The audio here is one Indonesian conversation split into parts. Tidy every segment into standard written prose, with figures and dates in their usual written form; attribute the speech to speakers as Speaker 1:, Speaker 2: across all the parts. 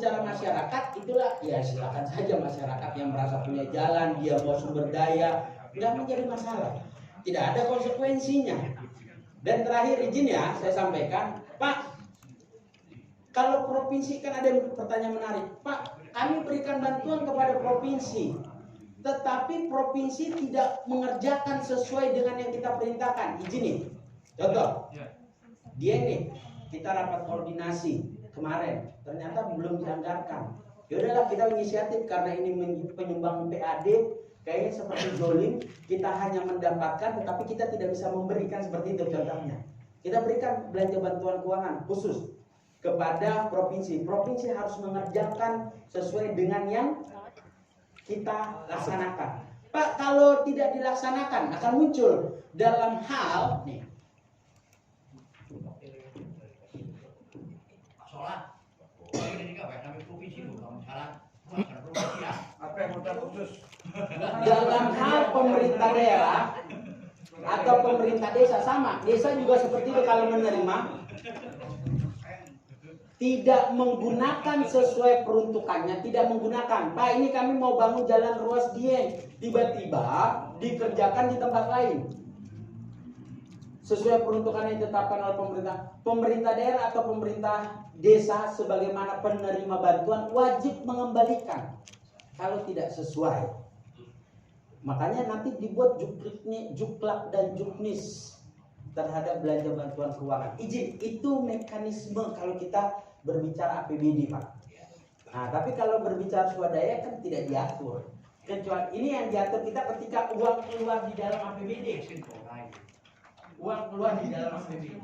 Speaker 1: berbicara masyarakat, itulah ya silakan saja masyarakat yang merasa punya jalan, dia mau sumber daya, nggak menjadi masalah. Tidak ada konsekuensinya. Dan terakhir izin ya saya sampaikan, Pak, kalau provinsi kan ada pertanyaan menarik, Pak, kami berikan bantuan kepada provinsi, tetapi provinsi tidak mengerjakan sesuai dengan yang kita perintahkan. Izin nih, contoh, dia nih kita rapat koordinasi kemarin, ternyata belum dianggarkan. Ya udahlah kita inisiatif karena ini penyumbang PAD, kayaknya seperti zolim, kita hanya mendapatkan tetapi kita tidak bisa memberikan seperti itu contohnya. Kita berikan belanja bantuan keuangan khusus kepada provinsi. Provinsi harus mengerjakan sesuai dengan yang kita laksanakan. Pak, kalau tidak dilaksanakan akan muncul dalam hal nih. Dalam hal pemerintah daerah atau pemerintah desa sama, desa juga seperti itu kalau menerima tidak menggunakan sesuai peruntukannya, tidak menggunakan. Pak, ini kami mau bangun jalan ruas Dieng, tiba-tiba dikerjakan di tempat lain. Sesuai peruntukan yang ditetapkan oleh pemerintah daerah atau pemerintah desa sebagaimana penerima bantuan wajib mengembalikan kalau tidak sesuai. Makanya nanti dibuat juklak dan juknis terhadap belanja bantuan keuangan. Izin, itu mekanisme kalau kita berbicara APBD, Pak. Nah, tapi kalau berbicara swadaya kan tidak diatur. Kecuali ini yang diatur kita ketika uang keluar di dalam APBD. Uang keluar di dalam APBD.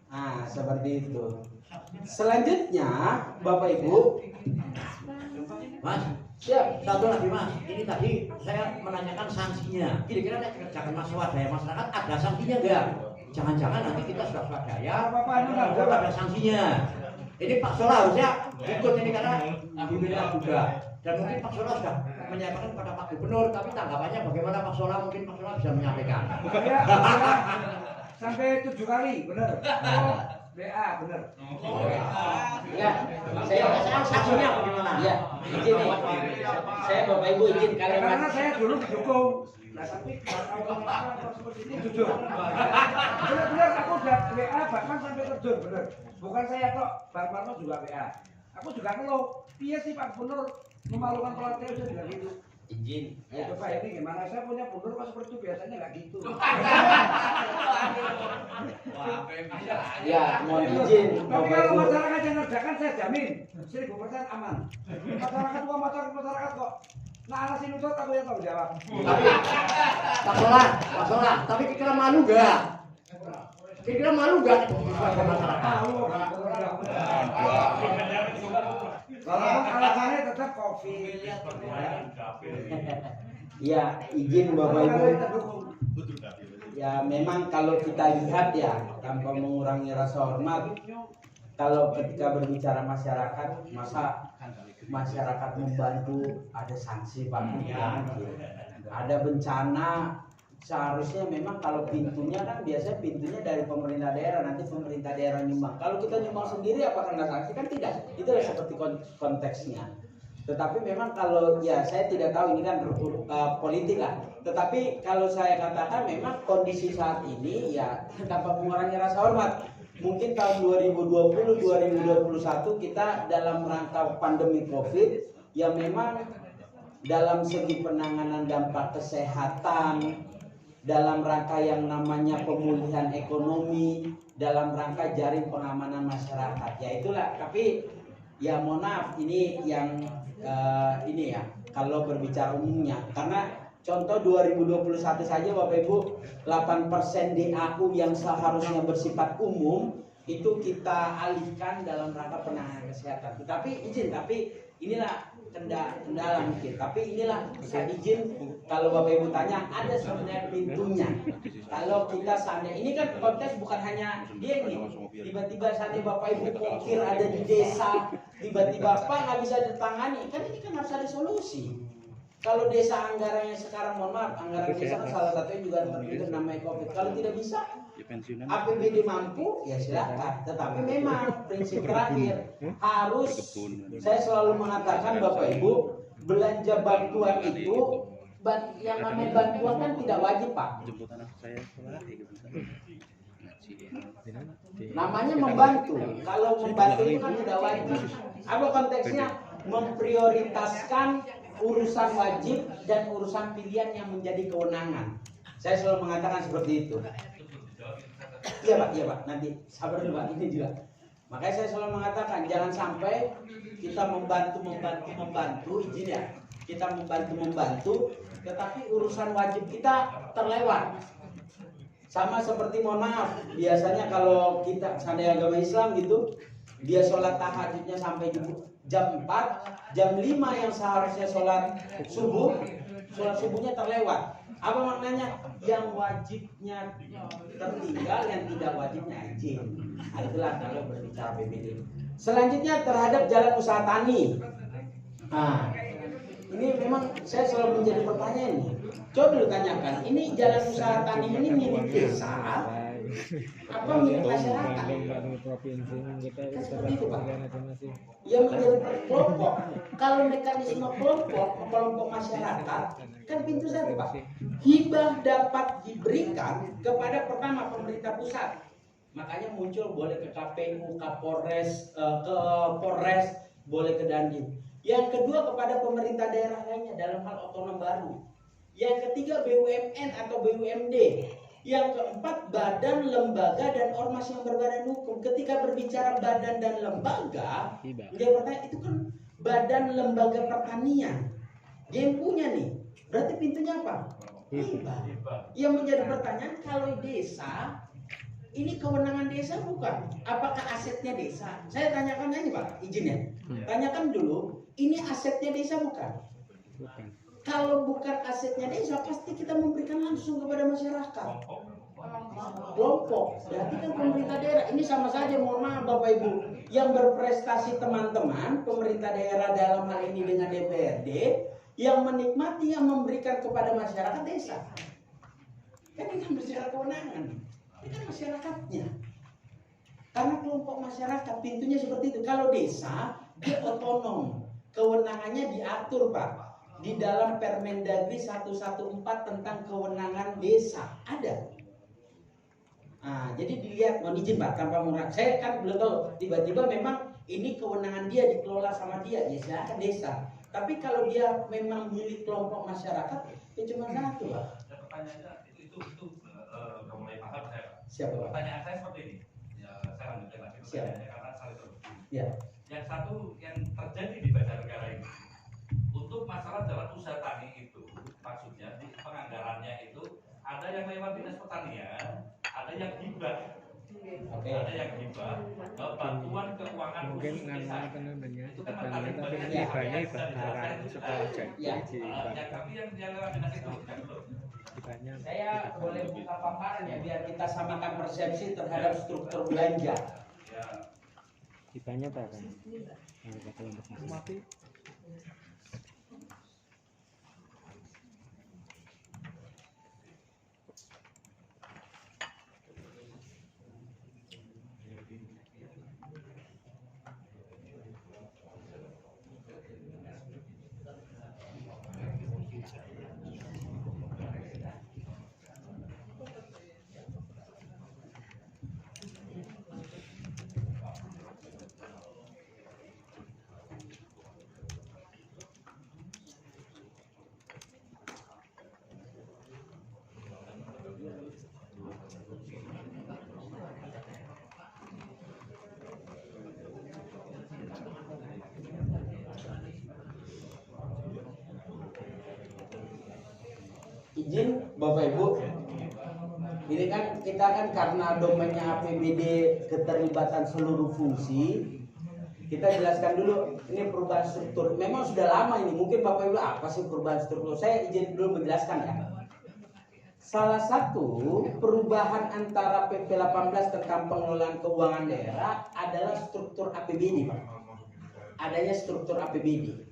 Speaker 1: Nah, seperti itu. Selanjutnya, Bapak Ibu,
Speaker 2: Mas, siap, satu lagi Mas. Ini tadi saya menanyakan sanksinya. Kira-kira saya kerjakan mas swadaya masyarakat ada sanksinya enggak? Jangan-jangan nanti kita sudah swadaya, enggak ada sanksinya. Ini Pak Sola harusnya ikut ini karena diminta juga. Dan mungkin Pak Sola sudah menyampaikan kepada Pak Gubernur, tapi tanggapannya bagaimana Pak Sola? Mungkin Pak Sola bisa menyampaikan.
Speaker 3: Ya, sampai 7 kali, benar. BA, benar.
Speaker 1: ya, saya
Speaker 2: Sanksinya bagaimana?
Speaker 1: ya, izin nih. Saya Bapak Ibu izin
Speaker 3: Karena
Speaker 1: kalimat.
Speaker 3: saya dulu didukung. Nah, tapi kalau seperti ini jujur. Benar-benar aku udah WA bahkan sampai terjun, benar. Bukan saya kok, Bang Parno juga WA. Aku juga ngeluh. Iya sih Pak Gubernur memalukan keluarga saya juga gitu.
Speaker 1: Izin.
Speaker 3: Ya, coba ini gimana? Saya punya gubernur kok seperti itu biasanya nggak gitu.
Speaker 1: Ya, mohon izin
Speaker 3: Tapi
Speaker 1: Bapak
Speaker 3: kalau
Speaker 1: Ibu.
Speaker 3: masyarakat yang ngerjakan saya jamin 1000% aman. Masyarakat kok masyarakat kok. Nah, alasin itu aku yang tahu jawab.
Speaker 2: Tapi Pak Sola, tapi kira-kira malu enggak? Kira-kira malu enggak ke masyarakat?
Speaker 3: Walaupun alasannya tetap COVID.
Speaker 1: Ya, izin Bapak Ibu. Ya, memang kalau kita lihat ya, tanpa mengurangi rasa hormat, kalau ketika berbicara masyarakat, masa masyarakat membantu ada sanksi Pak? Ada bencana, seharusnya memang kalau pintunya kan biasanya pintunya dari pemerintah daerah, nanti pemerintah daerah nyumbang. Kalau kita nyumbang sendiri apakah nggak sanksi? Kan tidak. Itulah seperti konteksnya. Tetapi memang kalau ya saya tidak tahu ini kan politik lah. Tetapi kalau saya katakan memang kondisi saat ini ya tanpa mengurangi rasa hormat. Mungkin tahun 2020, 2021 kita dalam rangka pandemi COVID yang memang dalam segi penanganan dampak kesehatan, dalam rangka yang namanya pemulihan ekonomi, dalam rangka jaring pengamanan masyarakat. Ya itulah, tapi ya mohon maaf ini yang ini ya kalau berbicara umumnya, karena contoh 2021 saja Bapak Ibu 8% DAU yang seharusnya bersifat umum itu kita alihkan dalam rangka penanganan kesehatan. Tetapi izin, tapi inilah kendala mungkin. Tapi inilah saya izin kalau Bapak Ibu tanya ada sebenarnya pintunya. Kalau kita seandainya ini kan konteks bukan hanya dia nih. Tiba-tiba seandainya Bapak Ibu pokir ada di desa, tiba-tiba Pak nggak bisa ditangani, kan ini kan harus ada solusi. Kalau desa anggarannya sekarang mohon maaf, anggaran desa kan salah satunya juga tertentu namanya COVID. Kalau tidak bisa, APBD mampu ya silakan, tetapi memang prinsip terakhir harus, saya selalu mengatakan Bapak Ibu, belanja bantuan itu yang namanya bantuan kan tidak wajib Pak. Namanya membantu. Kalau membantu itu kan tidak wajib. Apa konteksnya? Memprioritaskan urusan wajib dan urusan pilihan yang menjadi kewenangan. Saya selalu mengatakan seperti itu. Iya Pak, nanti sabar dulu Pak, ini juga. Makanya saya selalu mengatakan jangan sampai kita membantu, izin ya. Kita membantu, tetapi urusan wajib kita terlewat. Sama seperti, mohon maaf, biasanya kalau kita seandainya agama Islam gitu, dia sholat tahajudnya sampai jam 4, jam 5 yang seharusnya sholat subuhnya terlewat. Apa maknanya? Yang wajibnya tertinggal, yang tidak wajibnya izin. Itulah kalau berbicara PBD. Selanjutnya terhadap jalan usaha tani. Nah, ini memang saya selalu menjadi pertanyaan nih. Coba dulu tanyakan, ini jalan usaha tani ini milik desa apa milik masyarakat? Kan seperti itu Pak. Ya menjadi kelompok. Kalau mekanisme kelompok masyarakat kan pintu satu Pak. Hibah dapat diberikan kepada pertama pemerintah pusat. Makanya muncul boleh ke KPU, Kapolres, ke Polres, boleh ke Dandim. Yang kedua kepada pemerintah daerah lainnya dalam hal otonom baru. Yang ketiga BUMN atau BUMD. Yang keempat badan, lembaga, dan ormas yang berbadan hukum. Ketika berbicara badan dan lembaga, dia bertanya itu kan badan lembaga pertanian. Dia yang punya nih. Berarti pintunya apa? Hibah. Yang menjadi pertanyaan, kalau desa, ini kewenangan desa bukan? Apakah asetnya desa? Saya tanyakan aja Pak, izin ya. Tanyakan dulu, ini asetnya desa bukan? Bukan. Kalau bukan asetnya desa, pasti kita memberikan langsung kepada masyarakat. Kelompok, berarti kan pemerintah daerah. Ini sama saja, mohon maaf Bapak Ibu, yang berprestasi teman-teman, pemerintah daerah dalam hal ini dengan DPRD, yang menikmati, yang memberikan kepada masyarakat desa. Kan ini kan berbicara kewenangan, ini kan masyarakatnya. Karena kelompok masyarakat, pintunya seperti itu. Kalau desa, dia otonom, kewenangannya diatur Pak. Di dalam Permendagri 114 tentang kewenangan desa ada. Nah, jadi dilihat, mohon izin Pak, tanpa murah. Saya kan belum tahu, tiba-tiba memang ini kewenangan dia dikelola sama dia, ya silakan desa. Tapi kalau dia memang milik kelompok masyarakat, ya cuma satu Pak.
Speaker 4: Pertanyaannya itu udah mulai paham saya Pak.
Speaker 1: Siapa Pak?
Speaker 4: Pertanyaan saya seperti ini. Ya, saya lanjutkan lagi pertanyaannya karena saling terus.
Speaker 1: Ya.
Speaker 4: Yang satu yang terjadi di Banjarnegara ini. Untuk masalah jalan usaha tani itu, maksudnya di penganggarannya itu ada yang lewat dinas pertanian, ada yang hibah, ada yang hibah, bantuan keuangan
Speaker 5: mungkin
Speaker 4: khusus desa.
Speaker 5: itu
Speaker 4: kan
Speaker 5: tapi hibahnya barang supaya
Speaker 4: tapi yang lewat dinas itu kan belum.
Speaker 1: Saya boleh buka paparan ya biar kita samakan persepsi terhadap struktur belanja.
Speaker 4: Ya.
Speaker 5: Hibahnya barang. Mati.
Speaker 1: Izin Bapak Ibu, ini kan kita kan karena domainnya APBD keterlibatan seluruh fungsi, kita jelaskan dulu ini perubahan struktur. Memang sudah lama ini, mungkin Bapak Ibu apa sih perubahan struktur? Saya izin dulu menjelaskan ya. Salah satu perubahan antara PP 18 tentang pengelolaan keuangan daerah adalah struktur APBD, Pak. Adanya struktur APBD.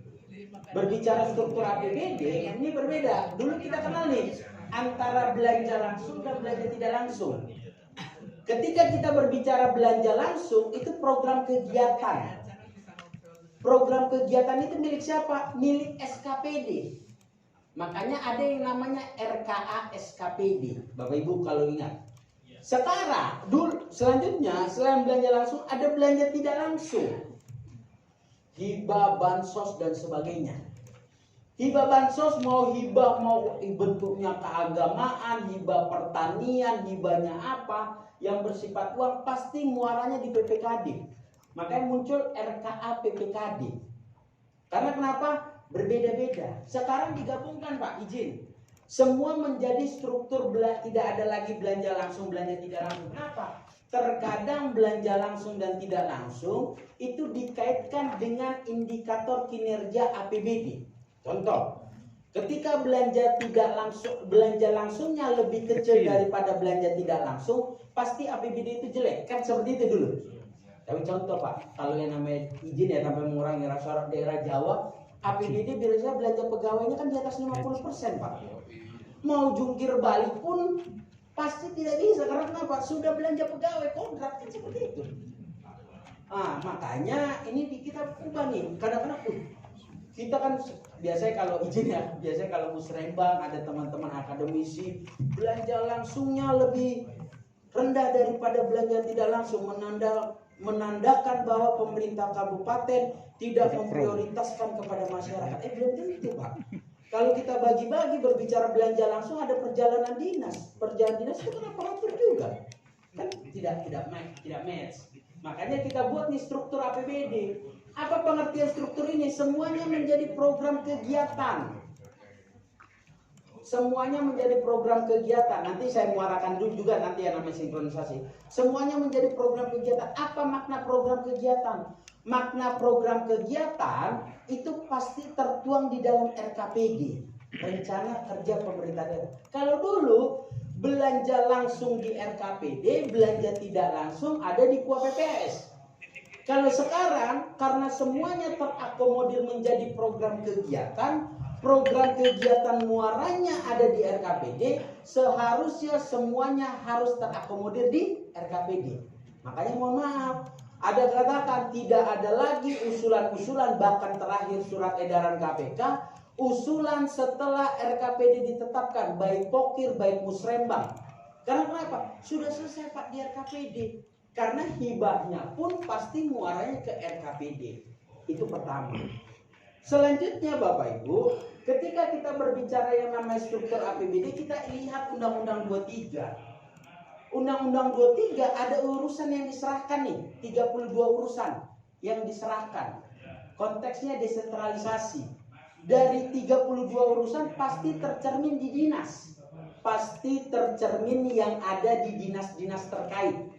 Speaker 1: Berbicara struktur APBD ini berbeda. Dulu kita kenal nih antara belanja langsung dan belanja tidak langsung. Ketika kita berbicara belanja langsung, itu program kegiatan. Program kegiatan itu milik siapa? Milik SKPD. Makanya ada yang namanya RKA SKPD. Bapak Ibu kalau ingat. Sekarang, selanjutnya selain belanja langsung, ada belanja tidak langsung. Hibah, bansos dan sebagainya. Hibah bansos mau hibah mau bentuknya keagamaan, hibah pertanian, hibahnya apa yang bersifat uang pasti muaranya di PPKD. Makanya muncul RKA PPKD. Karena kenapa? Berbeda-beda. Sekarang digabungkan Pak, izin. Semua menjadi struktur tidak ada lagi belanja langsung, belanja tidak langsung. Kenapa? Terkadang belanja langsung dan tidak langsung itu dikaitkan dengan indikator kinerja APBD. Contoh, ketika belanja tidak langsung, belanja langsungnya lebih kecil daripada belanja tidak langsung, pasti APBD itu jelek. Kan seperti itu dulu. Tapi contoh Pak, kalau yang namanya izin ya sampai mengurangi rasa daerah Jawa, APBD biasanya belanja pegawainya kan di atas 50% Pak. Mau jungkir balik pun pasti tidak bisa, karena kenapa? Sudah belanja pegawai kontrak kan seperti itu. Makanya ini kita ubah nih. Kadang-kadang kita kan biasanya kalau izin ya, biasanya kalau musrembang ada teman-teman akademisi belanja langsungnya lebih rendah daripada belanja tidak langsung, menandakan bahwa pemerintah kabupaten tidak memprioritaskan kepada masyarakat. Belum tentu Pak. Kalau kita bagi-bagi berbicara belanja langsung ada perjalanan dinas. Perjalanan dinas itu kan aparatur juga. Kan tidak match. Makanya kita buat nih struktur APBD. Apa pengertian struktur ini? Semuanya menjadi program kegiatan. Semuanya menjadi program kegiatan. Nanti saya muarakan dulu juga nanti yang namanya sinkronisasi. Semuanya menjadi program kegiatan. Apa makna program kegiatan? Makna program kegiatan itu pasti tertuang di dalam RKPD, Rencana Kerja Pemerintah Daerah. Kalau dulu belanja langsung di RKPD, belanja tidak langsung ada di KUAPPS. Kalau sekarang karena semuanya terakomodir menjadi program kegiatan muaranya ada di RKPD, seharusnya semuanya harus terakomodir di RKPD. Makanya mohon maaf, ada katakan tidak ada lagi usulan-usulan, bahkan terakhir surat edaran KPK, usulan setelah RKPD ditetapkan, baik pokir, baik musrembang. Karena kenapa? Sudah selesai Pak di RKPD. Karena hibahnya pun pasti muaranya ke RKPD. Itu pertama. Selanjutnya Bapak Ibu, ketika kita berbicara yang namanya struktur APBD, kita lihat Undang-Undang 23. Undang-Undang 23 ada urusan yang diserahkan nih, 32 urusan yang diserahkan. Konteksnya desentralisasi. Dari 32 urusan pasti tercermin di dinas. Pasti tercermin yang ada di dinas-dinas terkait.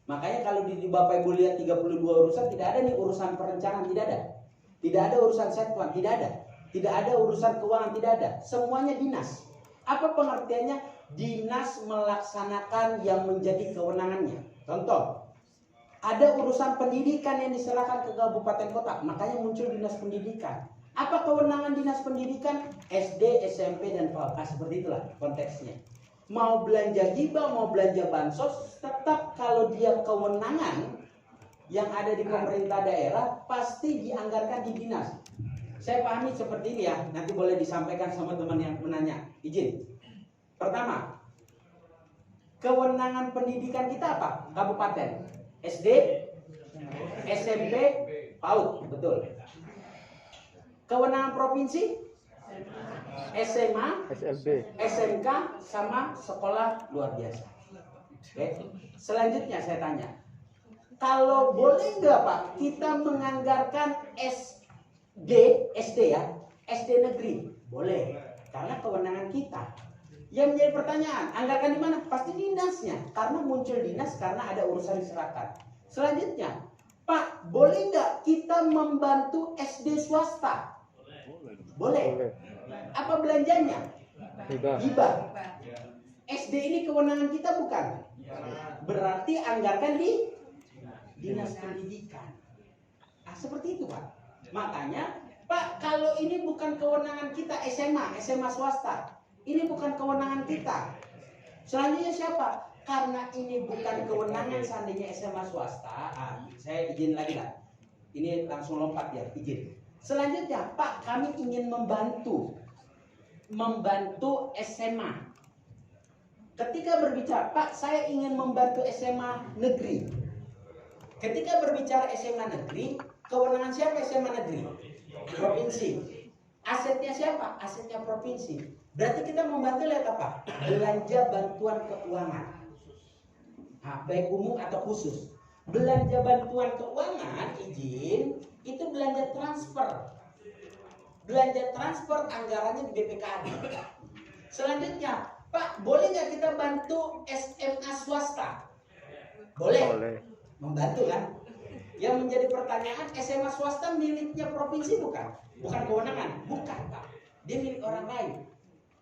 Speaker 1: Makanya kalau di Bapak Ibu lihat 32 urusan, tidak ada nih urusan perencanaan, tidak ada. Tidak ada urusan setwan, tidak ada. Tidak ada urusan keuangan, tidak ada. Semuanya dinas. Apa pengertiannya? Dinas melaksanakan yang menjadi kewenangannya. Contoh, ada urusan pendidikan yang diserahkan ke kabupaten kota, makanya muncul dinas pendidikan. Apa kewenangan dinas pendidikan? SD, SMP, dan PAUD. Seperti itulah konteksnya. Mau belanja hibah, mau belanja bansos, tetap kalau dia kewenangan yang ada di pemerintah daerah pasti dianggarkan di dinas. Saya pahami seperti ini ya, nanti boleh disampaikan sama teman yang menanya. Izin. Pertama, kewenangan pendidikan kita apa? Kabupaten, SD, SMP, PAUD, betul. Kewenangan provinsi, SMA, SMK, sama sekolah luar biasa. Oke. Selanjutnya saya tanya, kalau boleh nggak Pak kita menganggarkan SD ya, SD negeri? Boleh, karena kewenangan kita. Yang menjadi pertanyaan, anggarkan di mana? Pasti dinasnya, karena muncul dinas karena ada urusan diserahkan. Selanjutnya, Pak, boleh nggak kita membantu SD swasta? Boleh. Apa belanjanya? Hibah. SD ini kewenangan kita bukan? Berarti anggarkan di dinas pendidikan. Seperti itu Pak. Makanya, Pak, kalau ini bukan kewenangan kita SMA swasta. Ini bukan kewenangan kita. Selanjutnya siapa? karena ini bukan kewenangan seandainya SMA swasta, saya izin lagi lah. Ini langsung lompat ya, izin. Selanjutnya, Pak, kami ingin membantu SMA. Ketika berbicara, Pak, saya ingin membantu SMA negeri. Ketika berbicara SMA negeri, kewenangan siapa SMA negeri? Provinsi. Asetnya siapa? Asetnya provinsi. Berarti kita membantu lihat apa? Belanja bantuan keuangan. Nah, baik umum atau khusus. Belanja bantuan keuangan, izin, itu belanja transfer. Belanja transfer anggarannya di BPKAD. Selanjutnya, Pak, boleh nggak kita bantu SMA swasta? Boleh. Membantu kan? Yang menjadi pertanyaan, SMA swasta miliknya provinsi bukan? Bukan kewenangan? Bukan, Pak. Dia milik orang lain.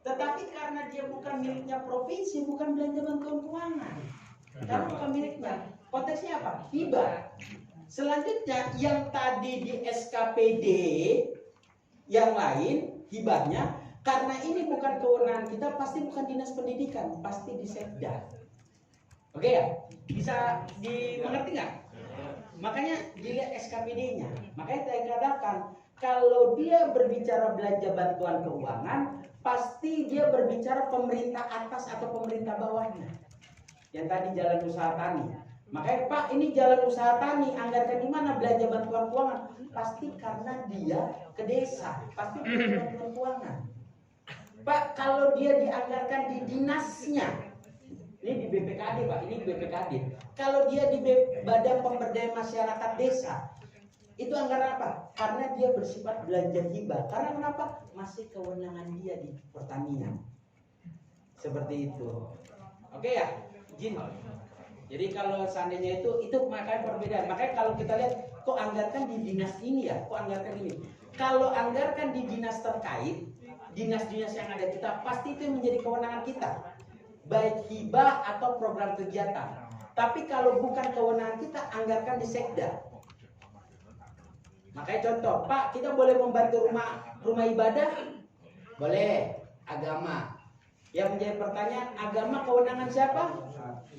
Speaker 1: Tetapi karena dia bukan miliknya provinsi, bukan belanja bantuan keuangan. Karena bukan miliknya. Konteksnya apa? Hibah. Selanjutnya, yang tadi di SKPD, yang lain, hibahnya, karena ini bukan kewenangan kita, pasti bukan dinas pendidikan, pasti di Sekda. Oke ya? Bisa dimengerti nggak? Makanya dilihat SKPD-nya. Makanya saya katakan, kalau dia berbicara belanja bantuan keuangan, pasti dia berbicara pemerintah atas atau pemerintah bawahnya. Yang tadi jalan usaha tani. Makanya Pak, ini jalan usaha tani, anggarkan di mana belanja bantuan keuangan? Pasti karena dia ke desa, pasti belanja bantuan keuangan. Pak, kalau dia dianggarkan di dinasnya, ini di BPKAD Pak, ini di BPKAD. Kalau dia di Badan Pemberdayaan Masyarakat Desa, itu anggaran apa? Karena dia bersifat belanja hibah. Karena kenapa? Masih kewenangan dia di pertanian. Seperti itu. Oke ya, izin. Jadi kalau seandainya itu makanya perbedaan. Makanya kalau kita lihat, kok anggarkan di dinas ini ya, kok anggarkan ini. Kalau anggarkan di dinas terkait, dinas-dinas yang ada kita, pasti itu menjadi kewenangan kita. Baik hibah atau program kegiatan. Tapi kalau bukan kewenangan kita, anggarkan di Sekda. Makanya contoh, Pak, kita boleh membantu rumah ibadah? Boleh, agama. Yang menjadi pertanyaan, agama kewenangan siapa?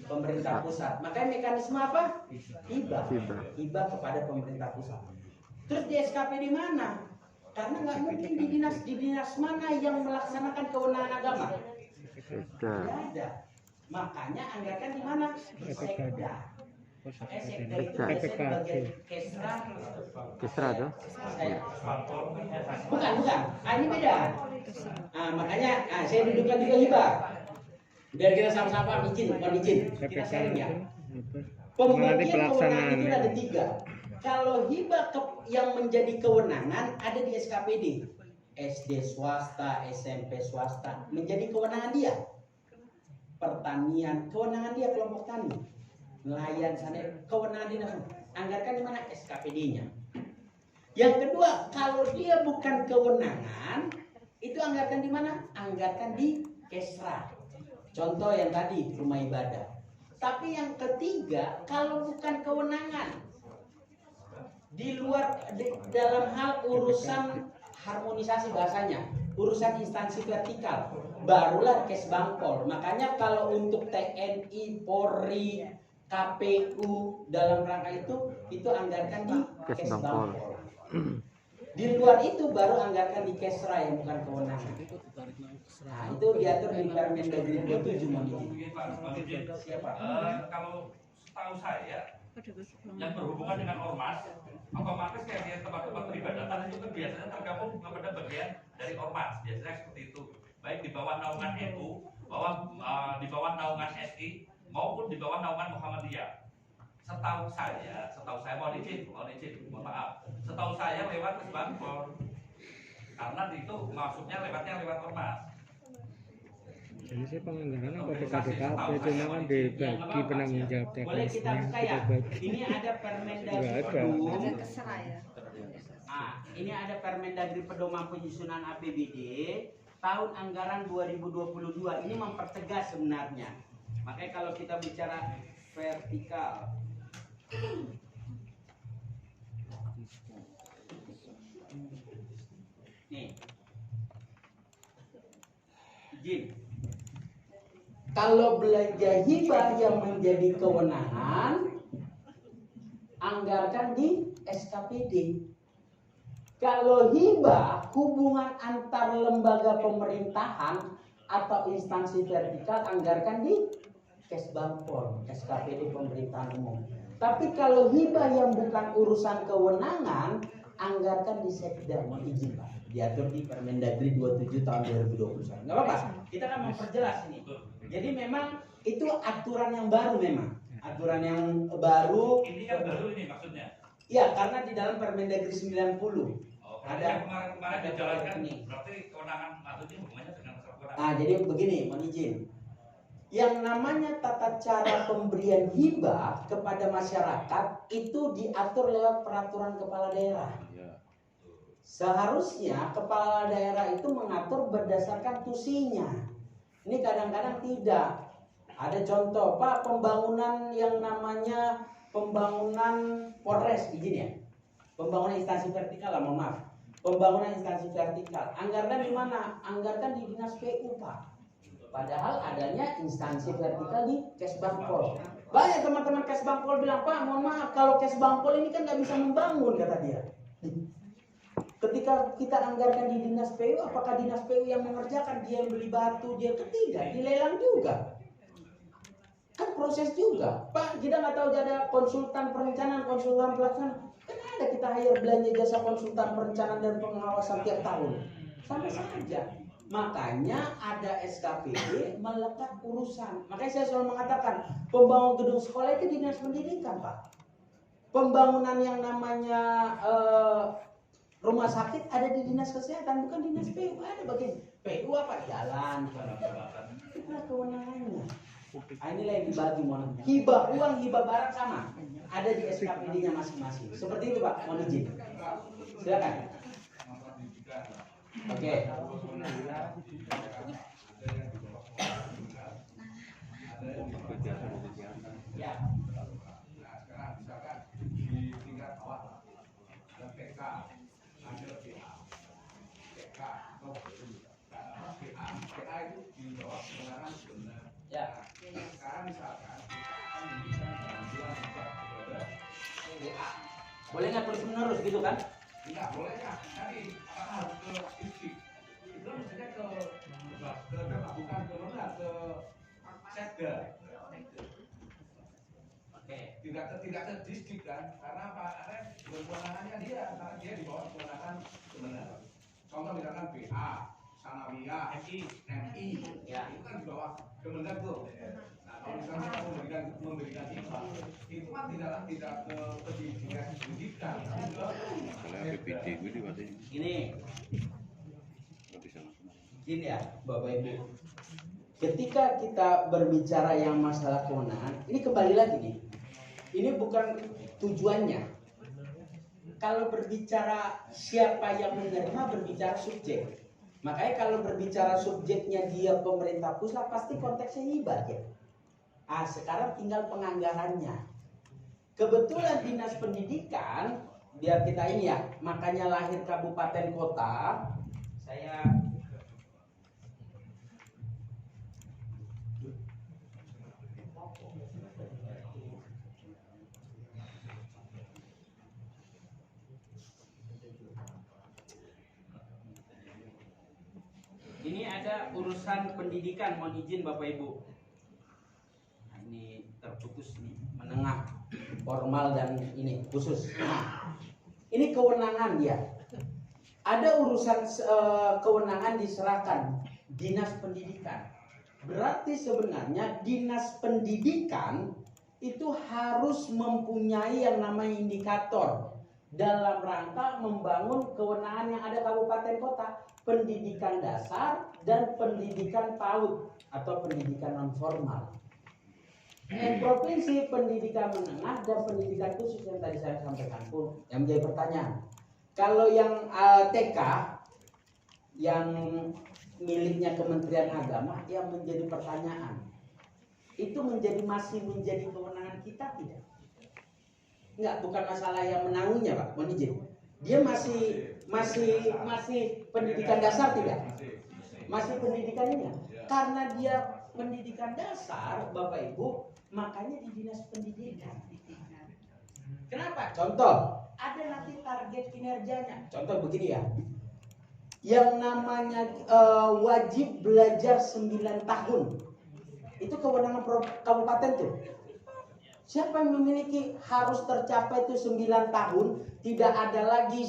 Speaker 1: Pemerintah pusat. Makanya mekanisme apa? Hibah. Hibah kepada pemerintah pusat. Terus di SKP di mana? Karena nggak mungkin di dinas mana yang melaksanakan kewenangan agama. Tidak ada. Makanya anggarkan di mana? Di Sekda. Sekda itu biasanya bagian Kesra tuh? Bukan. Ini beda. Makanya saya dudukkan juga hibah. Biar kita sama-sama izin. Kita sharing ya. Pembagian kewenangan itu ada 3. Kalau hibah yang menjadi kewenangan ada di SKPD. SD swasta, SMP swasta menjadi kewenangan dia. Pertanian, kewenangan dia kelompok tani. Nelayan sana, kewenangan dinas. Anggarkan di mana? SKPD-nya. Yang kedua, kalau dia bukan kewenangan, itu anggarkan di mana? Anggarkan di Kesra. Contoh yang tadi, rumah ibadah. Tapi yang ketiga, kalau bukan kewenangan, di luar dalam hal urusan harmonisasi bahasanya, urusan instansi vertikal, barulah Kesbangpol. Makanya kalau untuk TNI, Polri, KPU dalam rangka itu anggarkan di Kesbangpol. Di luar itu baru anggarkan di Kesra yang bukan kewenangan. Nah, itu diatur di Permendagri 27 Siapa?
Speaker 4: Kalau setahu saya yang berhubungan dengan ormas, otomatis kayak di tempat-tempat peribadatan itu kan biasanya tergabung kepada bagian dari ormas, biasanya seperti itu. Baik di bawah naungan NU, di bawah naungan SI, maupun di bawah naungan Muhammadiyah. Setahu saya mohon izin, mohon maaf. Setahu saya lewat Kesbangpol. Karena itu maksudnya lewat ormas.
Speaker 5: Jadi saya penganggaran apa PKDKP cuma kan dibagi penanggung jawab
Speaker 1: Boleh kita
Speaker 5: teknisnya
Speaker 1: buka
Speaker 5: kita
Speaker 1: ya.
Speaker 5: bagi.
Speaker 1: Ini ada Permendagri
Speaker 5: Nggak ada.
Speaker 1: Pedum.
Speaker 6: ya.
Speaker 1: Ini ada Permendagri Pedoman Penyusunan APBD tahun anggaran 2022. Ini mempertegas sebenarnya. Makanya kalau kita bicara vertikal, nih, izin. Kalau belanja hibah yang menjadi kewenangan, anggarkan di SKPD. Kalau hibah hubungan antar lembaga pemerintahan atau instansi vertikal, anggarkan di Kesbangpol, SKPD pemerintahan umum. Tapi kalau hibah yang bukan urusan kewenangan, anggarkan di Sekda. Mohon izin Pak, diatur di Permendagri 27 tahun 2021. Nggak apa-apa, kita kan memperjelas ini. Jadi memang itu aturan yang baru memang. Aturan yang baru.
Speaker 4: Ini yang baru ini maksudnya.
Speaker 1: Ya, karena di dalam Permendagri 90
Speaker 4: Ada kemarin dijalankan
Speaker 1: ini.
Speaker 4: berarti kewenangan maksudnya hubungannya dengan kewenangan.
Speaker 1: Nah, jadi begini, mohon izin. Yang namanya tata cara pemberian hibah kepada masyarakat itu diatur lewat peraturan kepala daerah. Seharusnya kepala daerah itu mengatur berdasarkan tusinya. Ini kadang-kadang tidak. Ada contoh, Pak, pembangunan yang namanya pembangunan Polres, izin ya. Pembangunan instansi vertikal lah, mohon maaf. Pembangunan instansi vertikal. Anggarkan di mana? Anggarkan di Dinas PU, Pak. Padahal adanya instansi vertikal di Kesbangpol. Banyak teman-teman Kesbangpol bilang, Pak, mohon maaf, kalau Kesbangpol ini kan nggak bisa membangun, kata dia. Ketika kita anggarkan di Dinas PU, apakah Dinas PU yang mengerjakan? Dia yang beli batu, dia ketiga, dilelang juga. Kan proses juga. Pak, kita nggak tahu ada konsultan perencanaan, konsultan pelaksanaan. Kan ada kita hire belanja jasa konsultan perencanaan dan pengawasan tiap tahun. Sama saja. Makanya ada SKPD melekat urusan. Makanya saya selalu mengatakan, pembangun gedung sekolah itu dinas pendidikan, Pak. Pembangunan yang namanya rumah sakit ada di dinas kesehatan, bukan dinas PU. Ada bagian PU apa? Jalan, itulah kewenangannya. Nah, inilah yang dibagi, mohon. Hibah uang, hibah barang sama. Ada di SKPD-nya masing-masing. Seperti itu, Pak. Mohon izin. Silakan. Oke. Ya.
Speaker 3: Sekarang misalkan di tingkat bawah ada PK, ada PA, PK atau PA itu di bawah kewenangan sebenarnya.
Speaker 1: Ya.
Speaker 3: Sekarang misalkan kita akan memberikan bantuan hibah kepada PA.
Speaker 1: Boleh nggak terus menerus gitu kan?
Speaker 3: Enggak boleh ya. Nanti apakah harus ke distrik? Itu mestinya ke bukan ke mana? Ke Sekda.
Speaker 1: Oke.
Speaker 3: Tidak ke distrik kan? Karena apa? Karena kewenangannya dia, karena dia di bawah kewenangan sebenarnya. Contoh misalkan BA, Sanawiyah, MI,
Speaker 1: Ya.
Speaker 3: itu kan di bawah Kemendak tuh. Nah, kalau misalnya kita memberikan hibah, itu kan tidak ke pendidikan, tapi ke
Speaker 1: Ini ya, Bapak Ibu. Ketika kita berbicara yang masalah kewenangan, ini kembali lagi nih. Ini bukan tujuannya. Kalau berbicara siapa yang menerima, berbicara subjek. Makanya kalau berbicara subjeknya dia pemerintah pusat, pasti konteksnya hibah ya. Ah, sekarang tinggal penganggarannya. Kebetulan dinas pendidikan, biar kita ini ya, makanya lahir kabupaten kota. Saya ini ada urusan pendidikan, mohon izin Bapak Ibu. Nah, ini terputus nih, menengah, formal dan ini khusus. Nah, ini kewenangan dia. Ada urusan kewenangan diserahkan dinas pendidikan. Berarti sebenarnya dinas pendidikan itu harus mempunyai yang namanya indikator dalam rangka membangun kewenangan yang ada kabupaten kota, pendidikan dasar dan pendidikan PAUD atau pendidikan non formal. Provinsi pendidikan menengah dan pendidikan khusus yang tadi saya sampaikan pun yang menjadi pertanyaan. Kalau yang TK yang miliknya Kementerian Agama yang menjadi pertanyaan, itu masih menjadi kewenangan kita tidak? Enggak, bukan masalah yang menanggungnya, Pak. Mohon izin. Dia masih pendidikan dasar tidak? Masih pendidikan ini. Karena dia pendidikan dasar, Bapak Ibu, makanya di dinas pendidikan. Kenapa? Contoh, ada nanti target kinerjanya. Contoh begini ya. Yang namanya wajib belajar 9 tahun. Itu kewenangan kabupaten tuh. Siapa yang memiliki harus tercapai itu 9 tahun, tidak ada lagi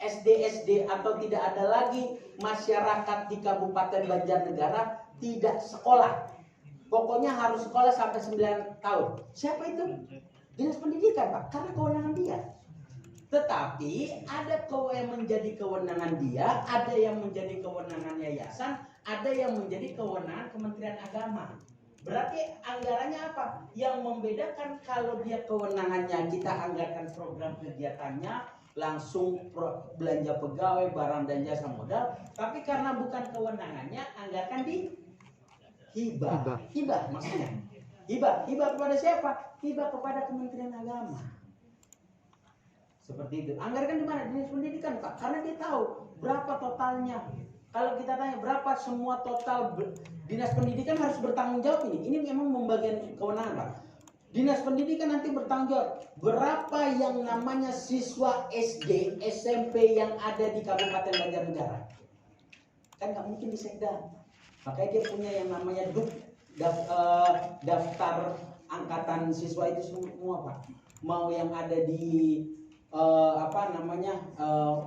Speaker 1: SD atau tidak ada lagi masyarakat di Kabupaten Banjarnegara tidak sekolah. Pokoknya harus sekolah sampai 9 tahun. Siapa itu? Dinas Pendidikan, Pak, karena kewenangan dia. Tetapi ada yang menjadi kewenangan dia, ada yang menjadi kewenangan yayasan, ada yang menjadi kewenangan Kementerian Agama. Berarti anggarannya apa? Yang membedakan kalau dia kewenangannya kita anggarkan program kegiatannya, langsung belanja pegawai, barang dan jasa modal. Tapi karena bukan kewenangannya, anggarkan di hibah. Hibah maksudnya. Hibah kepada siapa? Hibah kepada Kementerian Agama. Seperti itu. Anggarkan di mana? Dinas Pendidikan, Pak. Karena dia tahu berapa totalnya. Kalau kita tanya berapa semua total Dinas Pendidikan harus bertanggung jawab ini. Ini memang membagian kewenangan, Pak. Dinas Pendidikan nanti bertanggung jawab berapa yang namanya siswa SD, SMP yang ada di Kabupaten Banjarnegara. Kan nggak mungkin di Sekda. Makanya dia punya yang namanya daftar angkatan siswa itu semua, Pak. Mau yang ada di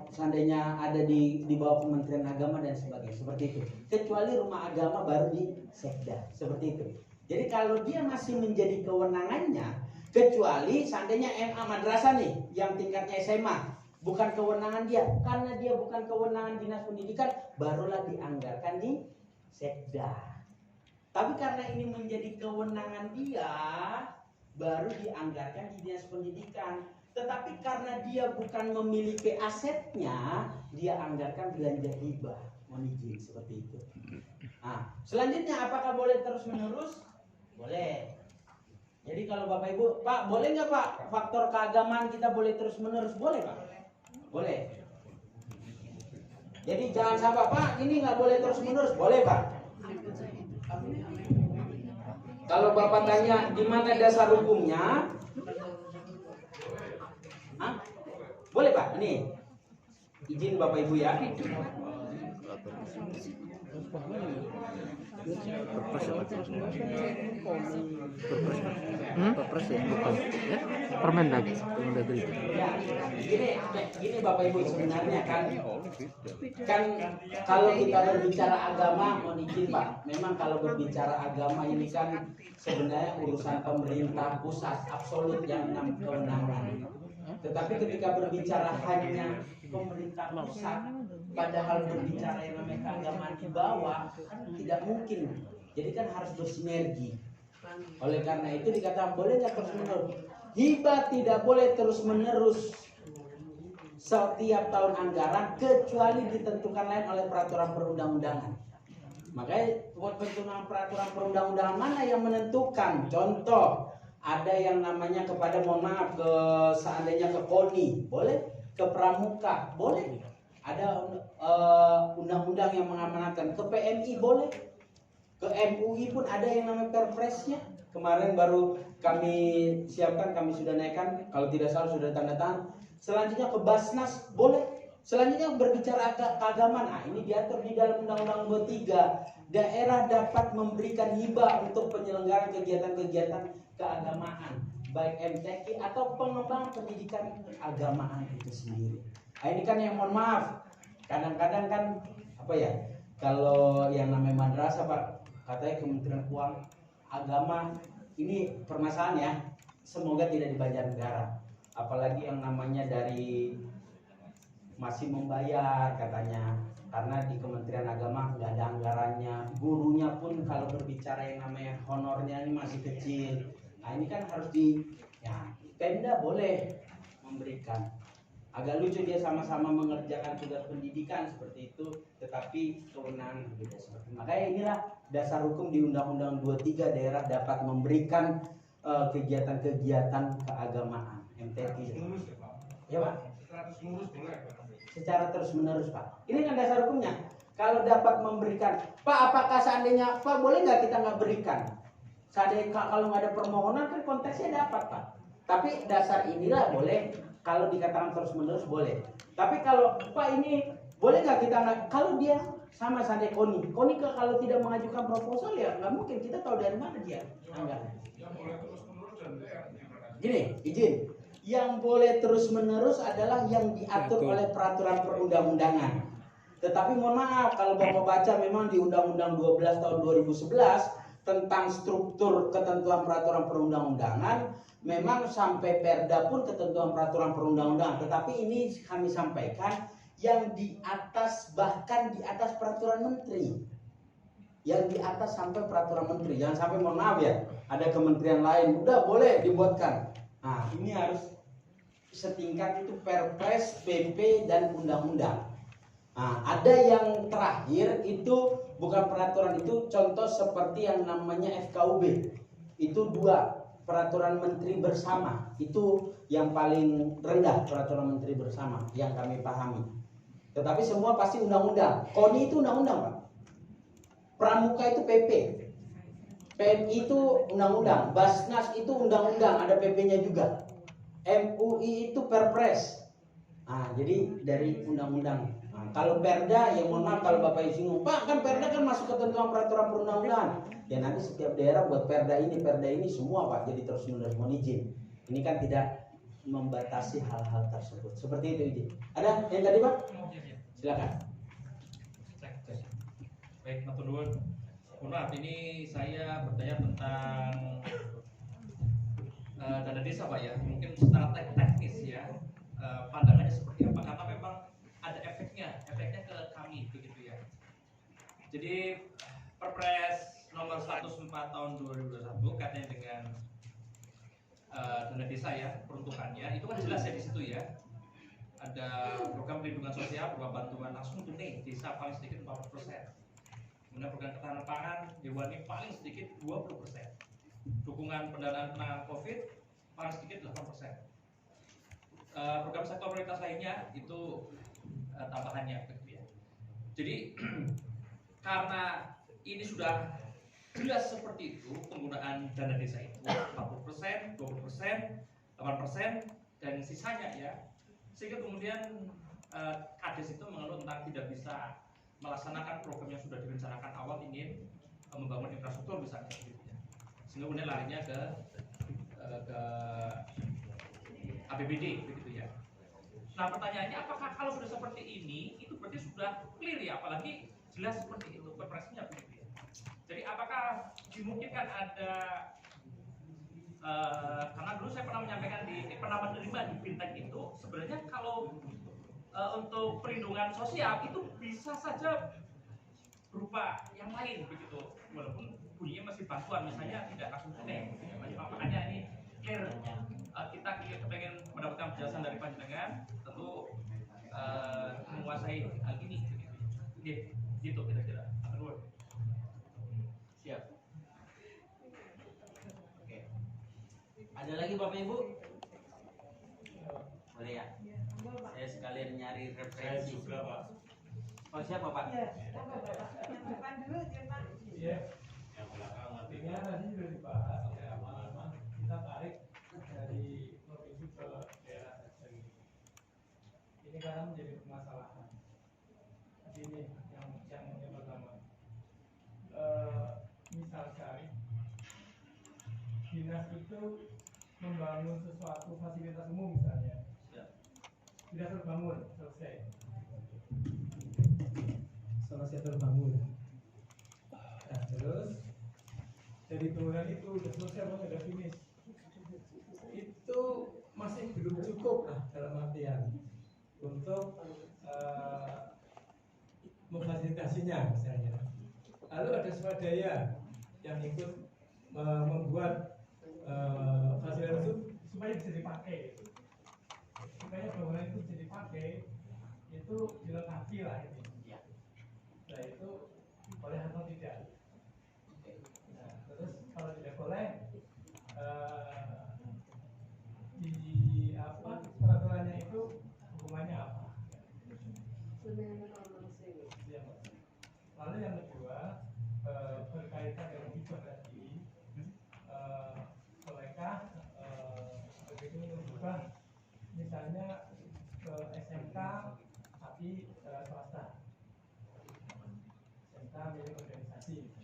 Speaker 1: seandainya ada di bawah Kementerian Agama dan sebagainya, seperti itu. Kecuali rumah agama baru di Sekda, seperti itu. Jadi kalau dia masih menjadi kewenangannya, kecuali seandainya MA madrasah nih, yang tingkatnya SMA, bukan kewenangan dia, karena dia bukan kewenangan Dinas Pendidikan, barulah dianggarkan di Sekda. Tapi karena ini menjadi kewenangan dia, baru dianggarkan di Dinas Pendidikan. Tetapi karena dia bukan memiliki asetnya, dia anggarkan belanja hibah. Mohon izin seperti itu. Nah, selanjutnya apakah boleh terus menerus? Boleh. Jadi kalau Bapak Ibu, Pak, boleh nggak Pak faktor keagamaan kita boleh terus menerus? Boleh Pak? Boleh. Jadi jangan sampai Pak ini nggak boleh terus menerus. Boleh Pak? Kalau Bapak tanya di mana dasar hukumnya? Hah? Boleh Pak? Ini izin Bapak Ibu ya.
Speaker 5: Permendagri.
Speaker 1: Ya, gini Bapak Ibu, sebenarnya kan kalau kita berbicara agama, mohon izin Pak, memang kalau berbicara agama ini kan sebenarnya urusan pemerintah pusat absolut yang kewenangan. Tetapi ketika berbicara hanya pemerintah pusat, padahal berbicara yang namanya keagamaan di bawah, kan tidak mungkin. Jadi kan harus bersinergi. Oleh karena itu dikatakan boleh nggak terus menerus? Hibah tidak boleh terus menerus setiap tahun anggaran kecuali ditentukan lain oleh peraturan perundang-undangan. Makanya buat peraturan perundang-undangan mana yang menentukan? Contoh, ada yang namanya kepada, mohon maaf, ke seandainya ke KONI, boleh, ke Pramuka, boleh. Ada undang-undang yang mengamanatkan, ke PMI boleh, ke MUI pun ada yang namanya perpresnya. Kemarin baru kami siapkan, kami sudah naikkan, kalau tidak salah sudah tanda tangan. Selanjutnya ke Basnas boleh. Selanjutnya berbicara keagamaan, nah ini diatur di dalam Undang-Undang 23. Daerah dapat memberikan hibah untuk penyelenggaraan kegiatan-kegiatan keagamaan, baik MTQ atau pengembangan pendidikan keagamaan itu sendiri. Nah, ini kan yang mohon maaf, kadang-kadang kan apa ya, kalau yang namanya madrasah Pak, katanya Kementerian Keuangan, agama, ini permasalahan ya, semoga tidak di Banjarnegara. Apalagi yang namanya dari masih membayar katanya, karena di Kementerian Agama nggak ada anggarannya, gurunya pun kalau berbicara yang namanya honornya ini masih kecil. Nah ini kan harus Pemda boleh memberikan. Agak lucu dia sama-sama mengerjakan tugas pendidikan seperti itu, tetapi kewenangan berbeda seperti itu. Makanya inilah dasar hukum di Undang-Undang 23, daerah dapat memberikan kegiatan-kegiatan keagamaan MTQ. Ya Pak? Secara terus menerus Pak. Ini kan dasar hukumnya. Kalau dapat memberikan, Pak, apakah seandainya Pak boleh nggak kita nggak berikan? Seandainya kalau nggak ada permohonan kan konteksnya dapat Pak. Tapi dasar inilah boleh. Kalau dikatakan terus menerus boleh. Tapi kalau Pak ini boleh nggak kita nggak? Kalau dia sama seandainya Koni kalau tidak mengajukan proposal ya nggak mungkin kita tahu dari mana dia. Enggak. Gini, izin. Yang boleh terus menerus adalah yang diatur oleh peraturan perundang-undangan. Tetapi mohon maaf kalau Bapak baca memang di Undang-Undang 12 tahun 2011 tentang struktur ketentuan peraturan perundang-undangan memang sampai perda pun ketentuan peraturan perundang-undangan. Tetapi ini kami sampaikan yang di atas bahkan di atas peraturan menteri. Yang di atas sampai peraturan menteri. Jangan sampai mohon maaf ya, ada kementerian lain udah boleh dibuatkan. Nah, ini harus setingkat itu Perpres, PP dan undang-undang. Nah, ada yang terakhir itu bukan peraturan itu contoh seperti yang namanya FKUB. Itu 2 peraturan menteri bersama. Itu yang paling rendah peraturan menteri bersama yang kami pahami. Tetapi semua pasti undang-undang. KONI itu undang-undang, Pak. Pramuka itu PP. PMI itu undang-undang. Basnas itu undang-undang, ada PP-nya juga. MUI itu Perpres. Nah, jadi dari undang-undang. Nah, kalau Perda, ya mohon maaf kalau Bapak singgung, Pak kan Perda kan masuk ketentuan peraturan perundang-undangan. Ya nanti setiap daerah buat Perda ini semua Pak, jadi terus menerus mohon izin. Ini kan tidak membatasi hal-hal tersebut. Seperti itu izin. Ada yang tadi Pak? Silakan.
Speaker 4: Baik, matur nuwun. Mohon maaf, ini saya bertanya tentang dana desa Pak ya. Mungkin secara teknis ya, pandangannya seperti apa? Karena memang ada efeknya ke kami begitu ya. Jadi Perpres nomor 104 tahun 2021 katanya dengan dana desa ya, peruntukannya itu kan jelas ya di situ ya. Ada program perlindungan sosial berupa bantuan langsung tunai desa paling sedikit 40%. Kemudian program ketahanan pangan hewani paling sedikit 20%. Dukungan pendanaan penanganan COVID paling sedikit 8%. Program sektor prioritas lainnya itu tambahannya gitu ya. Jadi karena ini sudah jelas seperti itu penggunaan dana desa itu 40%, 20%, 8% dan sisanya ya. Sehingga kemudian Kades itu mengeluh tentang tidak bisa melaksanakan program yang sudah direncanakan awal ingin membangun infrastruktur misalnya gitu ya. Sehingga kemudian larinya ke APBD begitu ya. Nah pertanyaannya apakah kalau sudah seperti ini itu berarti sudah clear ya, apalagi jelas seperti itu Perpresnya begitu ya. Jadi apakah dimungkinkan ada karena dulu saya pernah menyampaikan pernah menerima di fintech itu sebenarnya kalau untuk perlindungan sosial itu bisa saja berupa yang lain begitu, walaupun bunyinya masih bantuan misalnya tidak langsung tunai. Makanya ini clear, kita pengen mendapatkan penjelasan dari panjenengan tentu menguasai hal ini gitu kira-kira.
Speaker 1: Siap. Oke. Ada lagi Bapak Ibu? Boleh ya? Saya sekalian nyari referensi. Oh siapa Pak?
Speaker 6: Depan dulu, Pak.
Speaker 7: Iya. Yang belakang artinya tadi sudah dibahas ya, lama-lama kita tarik dari provinsi ke daerah saja ini. Ini karena menjadi permasalahan. Ini yang pertama. Misalkan dinas itu membangun sesuatu fasilitas umum misalnya, tidak terbangun selesai terbangun. Nah terus dari bangunan itu udah selesai, udah finish, itu masih belum cukup lah dalam artian untuk memfasilitasinya misalnya. Lalu ada swadaya yang ikut membuat fasilitas itu supaya bisa dipakai, supaya bangunan itu bisa dipakai, itu dilengkapi lah ini. Nah itu boleh atau tidak? Nah, terus kalau tidak boleh, di apa peraturannya itu hukumannya apa? asli.